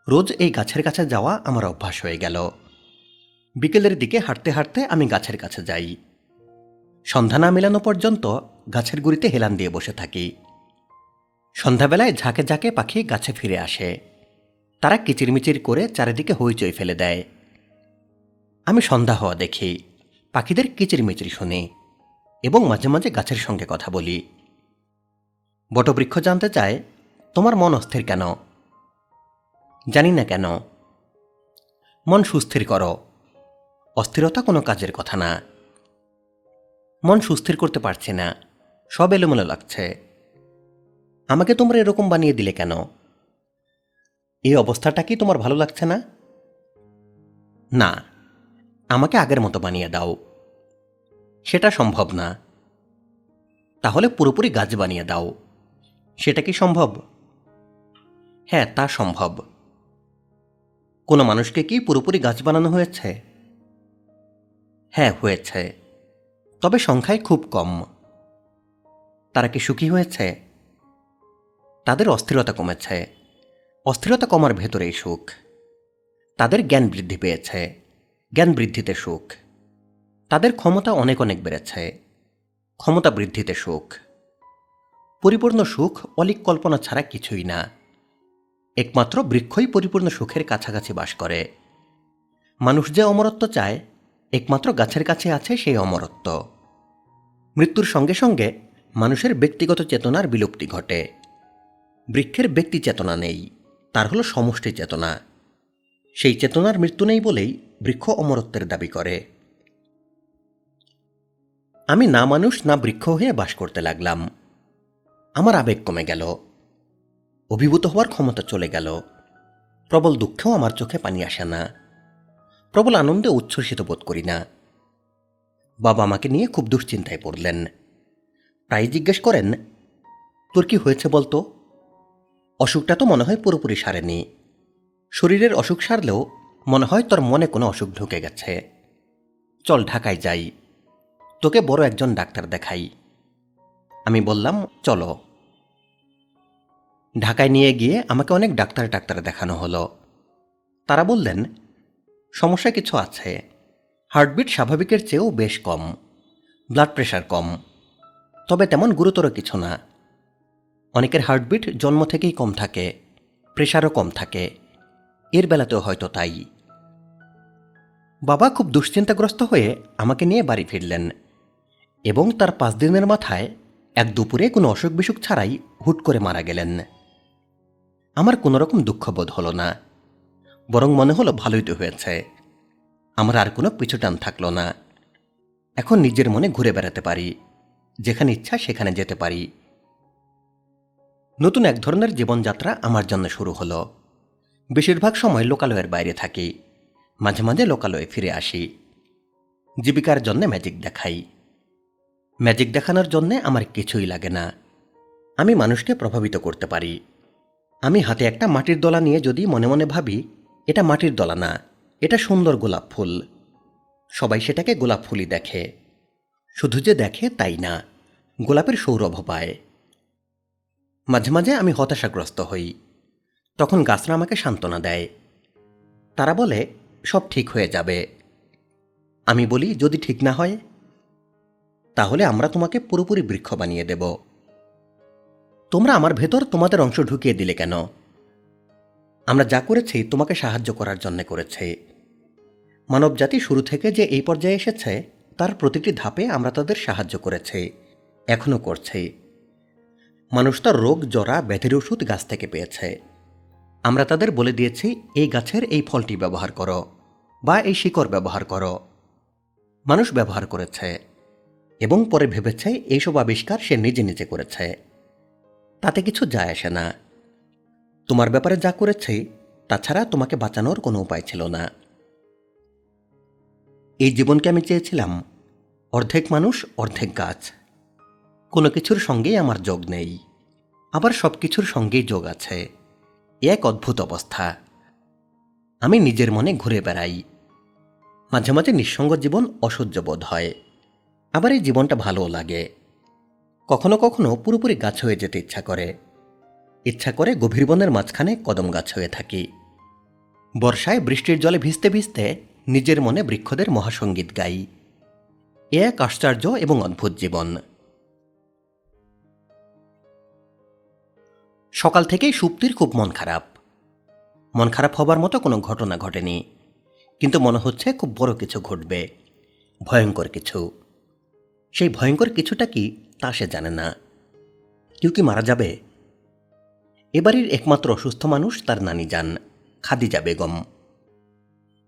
রোজ এই গাছের কাছে যাওয়া আমার অভ্যাস হয়ে গেল। বিকেলের দিকে হাঁটতে হাঁটতে আমি গাছের কাছে যাই। সন্ধ্যা না মেলানো পর্যন্ত গাছের গুঁড়িতে হেলান দিয়ে বসে থাকি। সন্ধ্যাবেলায় ঝাঁকে ঝাঁকে পাখি গাছে ফিরে আসে। তারা কিচিরমিচির করে চারিদিকে হইচই ফেলে দেয়। আমি সন্ধ্যা হওয়া দেখি, পাখিদের কিচিরমিচির শুনি এবং মাঝে মাঝে গাছের সঙ্গে কথা বলি। বটবৃক্ষ জানতে চায়, তোমার মন অস্থির কেন? জানি না কেন। মন সুস্থির করো, অস্থিরতা কোনো কাজের কথা না। মন সুস্থির করতে পারছি না, সব এলোমেলো লাগছে। আমাকে তোমরা এরকম বানিয়ে দিলে কেন? এই অবস্থাটা কি তোমার ভালো লাগছে না? না, আমাকে আগের মতো বানিয়ে দাও। সেটা সম্ভব না। তাহলে পুরোপুরি গাছ বানিয়ে দাও। সেটা কি সম্ভব? হ্যাঁ, তা সম্ভব। কোনো মানুষকে কি পুরোপুরি গাছ বানানো হয়েছে? হ্যাঁ, হয়েছে, তবে সংখ্যায় খুব কম। তারা কি সুখী হয়েছে? তাদের অস্থিরতা কমেছে। অস্থিরতা কমার ভেতরেই সুখ। তাদের জ্ঞান বৃদ্ধি পেয়েছে, জ্ঞান বৃদ্ধিতে সুখ। তাদের ক্ষমতা অনেক অনেক বেড়েছে, ক্ষমতা বৃদ্ধিতে সুখ। পরিপূর্ণ সুখ অলিক কল্পনা ছাড়া কিছুই না। একমাত্র বৃক্ষই পরিপূর্ণ সুখের কাছাকাছি বাস করে। মানুষ যে অমরত্ব চায়, একমাত্র গাছের কাছে আছে সেই অমরত্ব। মৃত্যুর সঙ্গে সঙ্গে মানুষের ব্যক্তিগত চেতনার বিলুপ্তি ঘটে। বৃক্ষের ব্যক্তি চেতনা নেই, তার হলো সমষ্টি চেতনা। সেই চেতনার মৃত্যু নেই বলেই বৃক্ষ অমরত্বের দাবি করে। আমি না মানুষ না বৃক্ষ হয়ে বাস করতে লাগলাম। আমার আবেগ কমে গেল, অভিভূত হওয়ার ক্ষমতা চলে গেল। প্রবল দুঃখেও আমার চোখে পানি আসে না, প্রবল আনন্দে উচ্ছ্বসিত বোধ করি না। বাবা আমাকে নিয়ে খুব দুশ্চিন্তায় পড়লেন। প্রায় জিজ্ঞেস করেন, তোর কি হয়েছে বলতো? অসুখটা তো মনে হয় পুরোপুরি সারেনি। শরীরের অসুখ সারলেও মনে হয় তোর মনে কোনো অসুখ ঢুকে গেছে। চল ঢাকায় যাই, তোকে বড় একজন ডাক্তার দেখাই। আমি বললাম, চলো। ঢাকায় নিয়ে গিয়ে আমাকে অনেক ডাক্তার দেখানো হলো। তারা বললেন, সমস্যা কিছু আছে। হার্টবিট স্বাভাবিকের চেয়েও বেশ কম, ব্লাড প্রেশার কম, তবে তেমন গুরুতর কিছু না। অনেকের হার্টবিট জন্ম থেকেই কম থাকে, প্রেশারও কম থাকে, এর বেলাতেও হয়তো তাই। বাবা খুব দুশ্চিন্তাগ্রস্ত হয়ে আমাকে নিয়ে বাড়ি ফিরলেন এবং তার 5 দিনের মাথায় এক দুপুরে কোনো অসুখ বিসুখ ছাড়াই হুট করে মারা গেলেন। আমার কোনো রকম দুঃখবোধ হলো না, বরং মনে হলো ভালোই তো হয়েছে। আমার আর কোনো পিছুটান থাকলো না। এখন নিজের মনে ঘুরে বেড়াতে পারি, যেখানে ইচ্ছা সেখানে যেতে পারি। নতুন এক ধরনের জীবনযাত্রা আমার জন্য শুরু হলো। বেশিরভাগ সময় লোকালয়ের বাইরে থাকি, মাঝে মাঝে লোকালয়ে ফিরে আসি। জীবিকার জন্যে ম্যাজিক দেখাই। ম্যাজিক দেখানোর জন্যে আমার কিছুই লাগে না। আমি মানুষকে প্রভাবিত করতে পারি। আমি হাতে একটা মাটির দলা নিয়ে যদি মনে মনে ভাবি, এটা মাটির দলা না, এটা সুন্দর গোলাপ ফুল, সবাই সেটাকে গোলাপ ফুলই দেখে। শুধু যে দেখে তাই না, গোলাপের সৌরভ পায়। মাঝে মাঝে আমি হতাশাগ্রস্ত হই, তখন গাছরা আমাকে সান্ত্বনা দেয়। তারা বলে, সব ঠিক হয়ে যাবে। আমি বলি, যদি ঠিক না হয়, তাহলে আমরা তোমাকে পুরোপুরি বৃক্ষ বানিয়ে দেব। তোমরা আমার ভেতর তোমাদের অংশ ঢুকিয়ে দিলে কেন? আমরা যা করেছি তোমাকে সাহায্য করার জন্য করেছি। মানবজাতি শুরু থেকে যে এই পর্যায়ে এসেছে, তার প্রতিটি ধাপে আমরা তাদের সাহায্য করেছি, এখনও করছি। মানুষ তার রোগ জরা ব্যাধির ওষুধ গাছ থেকে পেয়েছে। আমরা তাদের বলে দিয়েছি, এই গাছের এই ফলটি ব্যবহার করো বা এই শিকড় ব্যবহার করো। মানুষ ব্যবহার করেছে এবং পরে ভেবেছে এইসব আবিষ্কার সে নিজে নিজে করেছে। তাতে কিছু যায় আসে না। তোমার ব্যাপারে যা করেছি তাছাড়া তোমাকে বাঁচানোর কোনো উপায় ছিল না। এই জীবনকে আমি চেয়েছিলাম অর্ধেক মানুষ অর্ধেক গাছ। কোনো কিছুর সঙ্গেই আমার যোগ নেই, আবার সব কিছুর সঙ্গেই যোগ আছে। এক অদ্ভুত অবস্থা। আমি নিজের মনে ঘুরে বেড়াই। মাঝে মাঝে নিঃসঙ্গ জীবন অসহ্য বোধ হয়, আবার এই জীবনটা ভালোও লাগে। কখনো কখনো পুরোপুরি গাছ হয়ে যেতে ইচ্ছা করে গভীর বনের মাঝখানে কদম গাছ হয়ে থাকি। বর্ষায় বৃষ্টির জলে ভিজতে ভিজতে নিজের মনে বৃক্ষদের মহাসঙ্গীত গাই। এ এক আশ্চর্য এবং অদ্ভুত জীবন। সকাল থেকেই সুপ্তির খুব মন খারাপ। মন খারাপ হবার মতো কোনো ঘটনা ঘটেনি, কিন্তু মনে হচ্ছে খুব বড় কিছু ঘটবে, ভয়ঙ্কর কিছু। সেই ভয়ঙ্কর কিছুটা কি তা সে জানে না। কেউ কি মারা যাবে? এবাড়ির একমাত্র অসুস্থ মানুষ তার নানি যান, খাদিজা বেগম।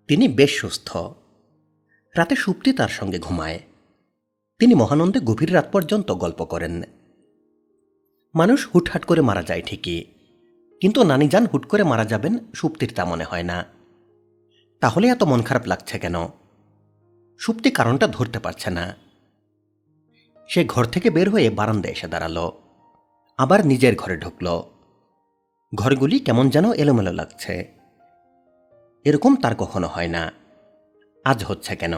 তিনি বেশ সুস্থ। রাতে সুপ্তি তার সঙ্গে ঘুমায়। তিনি মহানন্দে গভীর রাত পর্যন্ত গল্প করেন। মানুষ হুটহাট করে মারা যায় ঠিকই, কিন্তু নানি যান হুট করে মারা যাবেন সুপ্তির তা মনে হয় না। তাহলে এত মন খারাপ লাগছে কেন? সুপ্তি কারণটা ধরতে পারছে না। সে ঘর থেকে বের হয়ে বারান্দায় এসে দাঁড়ালো, আবার নিজের ঘরে ঢুকল। ঘরগুলি কেমন যেন এলোমেলো লাগছে। এরকম তার কখনো হয় না, আজ হচ্ছে কেন?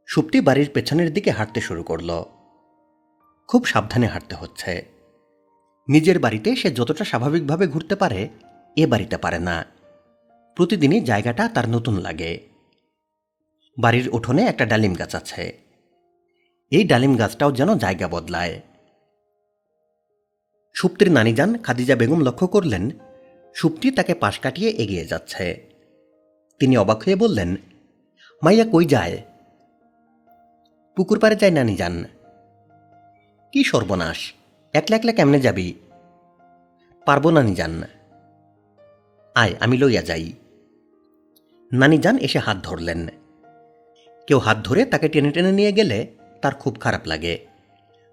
সুপ্তি বাড়ির পেছনের দিকে হাঁটতে শুরু করল। খুব সাবধানে হাঁটতে হচ্ছে। নিজের বাড়িতে সে যতটা স্বাভাবিকভাবে ঘুরতে পারে এ বাড়িতে পারে না। প্রতিদিনই জায়গাটা তার নতুন লাগে। বাড়ির উঠোনে একটা ডালিম গাছ আছে। এই ডালিম গাছটাও যেন জায়গা বদলায়। সুপ্তির নানি যান খাদিজা বেগম লক্ষ্য করলেন সুপ্তি তাকে পাশ কাটিয়ে এগিয়ে যাচ্ছে। তিনি অবাক হয়ে বললেন, মাইয়া কই যায়? পুকুর পাড়ে যায় নানি যান। কি সর্বনাশ, একলা একলা কেমনে যাবি? পারবো নানি যান। আয় আমি লইয়া যাই। নানি যান এসে হাত ধরলেন। কেউ হাত ধরে তাকে টেনে টেনে নিয়ে গেলে তার খুব খারাপ লাগে,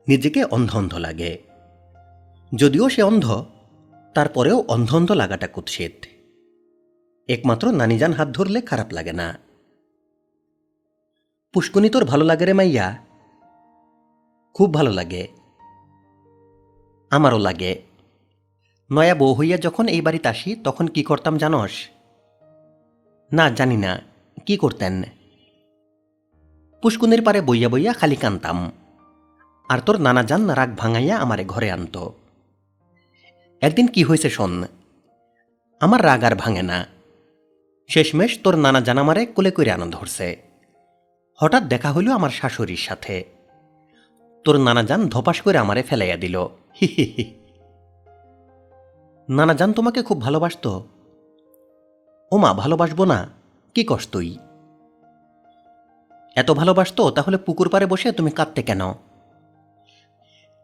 নিজেকে অন্ধ অন্ধ লাগে। যদিও সে অন্ধ, তারপরেও অন্ধ অন্ধ লাগাটা কুৎসিত। একমাত্র নানিজান হাত ধরলে খারাপ লাগে না। পুষ্কুনি তোর ভালো লাগে রে মাইয়া? খুব ভালো লাগে। আমারও লাগে। নয়া বউ হইয়া যখন এই বাড়িতে আসি তখন কি করতাম জানস? না, জানি না। কি করতেন? পুষ্কুনির পারে বইয়া বইয়া খালি কানতাম, আর তোর নানা যান রাগ ভাঙাইয়া আমারে ঘরে আনত। একদিন কি হয়েছে শোন। আমার রাগ আর ভাঙে না। শেষমেশ তোর নানা জান আমারে কোলে করে আনন্দ ধরছে। হঠাৎ দেখা হইল আমার শাশুড়ির সাথে। তোর নানা যান ধপাস করে আমারে ফেলাইয়া দিল। হি হি হি। নানা যান তোমাকে খুব ভালোবাসত? ও মা, ভালোবাসবো না? কি কস তুই? এত ভালোবাসতো তাহলে পুকুর পাড়ে বসে তুমি কাঁদতে কেন?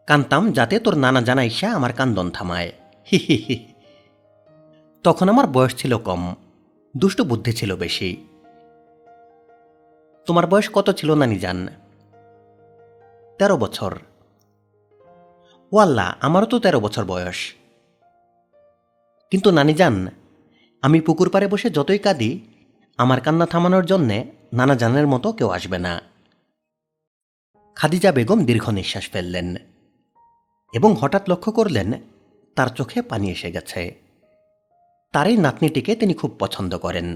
কানতাম যাতে তোর নানা জানা ইসা আমার কান্দন থামায়। হি হি হি। তখন আমার বয়স ছিল কম, দুষ্ট বুদ্ধি ছিল বেশি। তোমার বয়স কত ছিল নানি যান? 13 বছর। ও আল্লাহ, আমারও তো 13 বছর বয়স। কিন্তু নানি যান, আমি পুকুর পাড়ে বসে যতই কাঁদি, আমার কান্না থামানোর জন্যে নানা জানের মতো কেউ আসবে না। খাদিজা বেগম দীর্ঘ নিঃশ্বাস ফেললেন এবং হঠাৎ লক্ষ্য করলেন তার চোখে পানি এসে গেছে। তার এই নাতনিটিকে তিনি খুব পছন্দ করেন।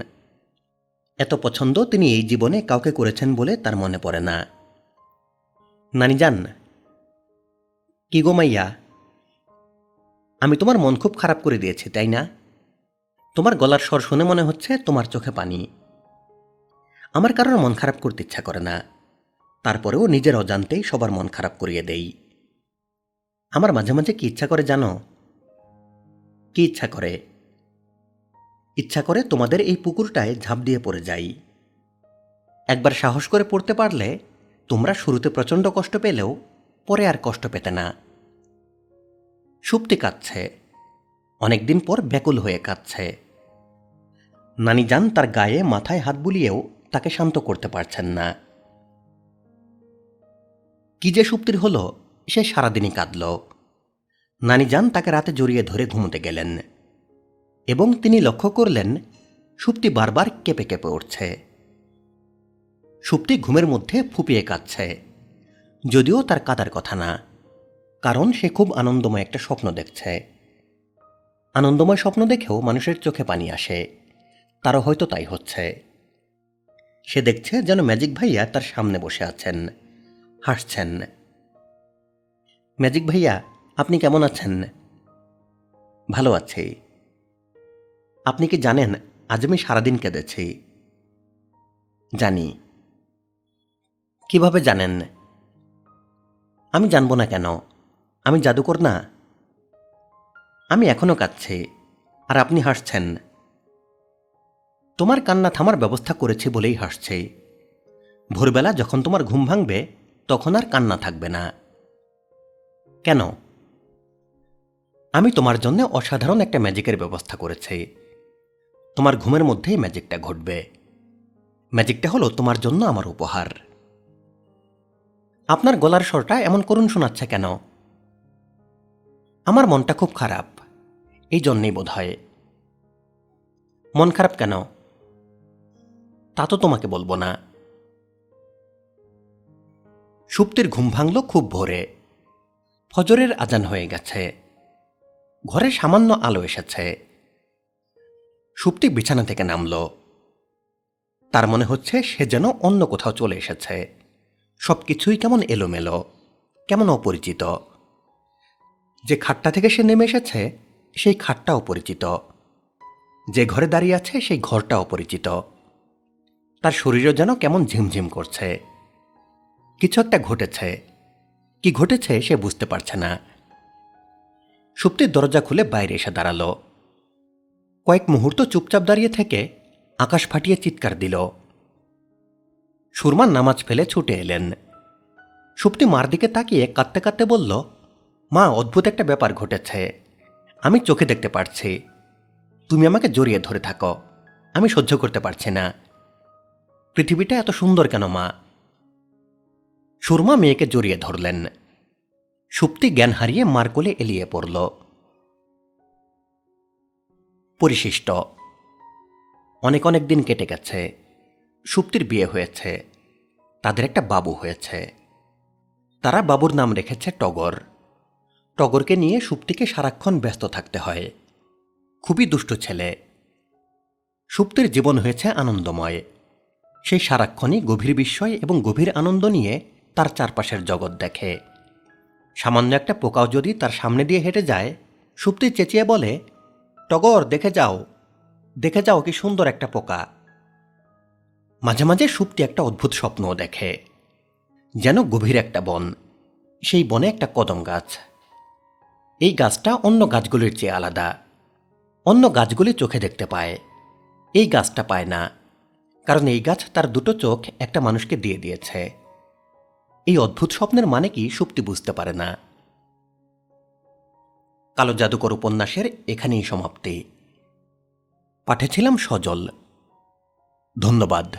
এত পছন্দ তিনি এই জীবনে কাউকে করেছেন বলে তার মনে পড়ে না। নানি যান। কি গো মাইয়া, আমি তোমার মন খুব খারাপ করে দিয়েছি তাই না? তোমার গলার স্বর শুনে মনে হচ্ছে তোমার চোখে পানি। আমার কারোর মন খারাপ করতে ইচ্ছা করে না, তারপরেও নিজের অজান্তেই সবার মন খারাপ করিয়ে দেই। আমার মাঝে মাঝে কি ইচ্ছা করে জানো? কি ইচ্ছা করে? ইচ্ছা করে তোমাদের এই পুকুরটায় ঝাঁপ দিয়ে পড়ে যাই। একবার সাহস করে পড়তে পারলে তোমরা শুরুতে প্রচণ্ড কষ্ট পেলেও পরে আর কষ্ট পেতে না। সুপ্তি কাঁদছে, অনেকদিন পর ব্যাকুল হয়ে কাঁদছে। নানি যান তার গায়ে মাথায় হাত বুলিয়েও তাকে শান্ত করতে পারছেন না। কি যে সুপ্তির হলো, সে সারাদিনই কাঁদল। নানিজান তাকে রাতে জড়িয়ে ধরে ঘুমোতে গেলেন এবং তিনি লক্ষ্য করলেন সুপ্তি বারবার কেঁপে কেঁপে উঠছে। সুপ্তি ঘুমের মধ্যে ফুপিয়ে কাঁদছে, যদিও তার কাঁদার কথা না, কারণ সে খুব আনন্দময় একটা স্বপ্ন দেখছে। আনন্দময় স্বপ্ন দেখেও মানুষের চোখে পানি আসে, তারও হয়তো তাই হচ্ছে। সে দেখছে যেন ম্যাজিক ভাইয়া তার সামনে বসে আছেন, হাসছেন। ম্যাজিক ভাইয়া, আপনি কেমন আছেন? ভালো আছি। আপনি কি জানেন আজ আমি সারাদিন কেঁদেছি? জানি। কিভাবে জানেন? আমি জানবো না কেন, আমি জাদুকর না। আমি এখনো কাঁদছি আর আপনি হাসছেন। তোমার কান্না থামার ব্যবস্থা করেছি বলেই হাসছি। ভোরবেলা যখন তোমার ঘুম ভাঙবে তখন আর কান্না থাকবে না। কেন? আমি তোমার জন্য অসাধারণ একটা ম্যাজিকের ব্যবস্থা করেছি। তোমার ঘুমের মধ্যেই ম্যাজিকটা ঘটবে। ম্যাজিকটা হলো তোমার জন্য আমার উপহার। আপনার গলার স্বরটা এমন করুণ শোনাচ্ছে কেন? আমার মনটা খুব খারাপ, এই জন্যেই বোধ হয়। মন খারাপ কেন? তা তো তোমাকে বলবো না। সুপ্তির ঘুম ভাঙল খুব ভোরে। ফজরের আজান হয়ে গেছে। ঘরে সামান্য আলো এসেছে। সুপ্তি বিছানা থেকে নামল। তার মনে হচ্ছে সে যেন অন্য কোথাও চলে এসেছে। সবকিছুই কেমন এলোমেলো, কেমন অপরিচিত। যে খাটটা থেকে সে নেমে এসেছে সেই খাটটা অপরিচিত। যে ঘরে দাঁড়িয়ে আছে সেই ঘরটা অপরিচিত। তার শরীরও যেন কেমন ঝিমঝিম করছে। কিছু একটা ঘটেছে, কি ঘটেছে সে বুঝতে পারছে না। সুপ্তির দরজা খুলে বাইরে এসে দাঁড়াল। কয়েক মুহূর্ত চুপচাপ দাঁড়িয়ে থেকে আকাশ ফাটিয়ে চিৎকার দিল। সুরমা নামাজ ফেলে ছুটে এলেন। সুপ্তি মার দিকে তাকিয়ে কাঁদতে কাঁদতে বলল, মা, অদ্ভুত একটা ব্যাপার ঘটেছে। আমি চোখে দেখতে পারছি। তুমি আমাকে জড়িয়ে ধরে থাকো, আমি সহ্য করতে পারছি না। পৃথিবীটা এত সুন্দর কেন মা? সুরমা মেয়েকে জড়িয়ে ধরলেন। সুপ্তি জ্ঞান হারিয়ে মার কোলে এলিয়ে পড়ল। পরিশিষ্ট। অনেক অনেক দিন কেটে গেছে। সুপ্তির বিয়ে হয়েছে, তাদের একটা বাবু হয়েছে। তারা বাবুর নাম রেখেছে টগর। টগরকে নিয়ে সুপ্তিকে সারাক্ষণ ব্যস্ত থাকতে হয়। খুবই দুষ্টু ছেলে। সুপ্তির জীবন হয়েছে আনন্দময়। সেই সারাক্ষণই গভীর বিস্ময় এবং গভীর আনন্দ নিয়ে তার চারপাশের জগৎ দেখে। সামান্য একটা পোকাও যদি তার সামনে দিয়ে হেঁটে যায়, সুপ্তি চেঁচিয়ে বলে, টগর, দেখে যাও, দেখে যাও কি সুন্দর একটা পোকা। মাঝে মাঝে সুপ্তি একটা অদ্ভুত স্বপ্নও দেখে, যেন গভীর একটা বন, সেই বনে একটা কদম গাছ। এই গাছটা অন্য গাছগুলির চেয়ে আলাদা। অন্য গাছগুলি চোখে দেখতে পায়, এই গাছটা পায় না, কারণ এই গাছ তার দুটো চোখ একটা মানুষকে দিয়ে দিয়েছে। এই অদ্ভুত স্বপ্নের মানে কি সুপ্তি বুঝতে পারে না। কালো জাদুকর উপন্যাসের এখানেই সমাপ্তি। পাঠে ছিলাম সজল। ধন্যবাদ।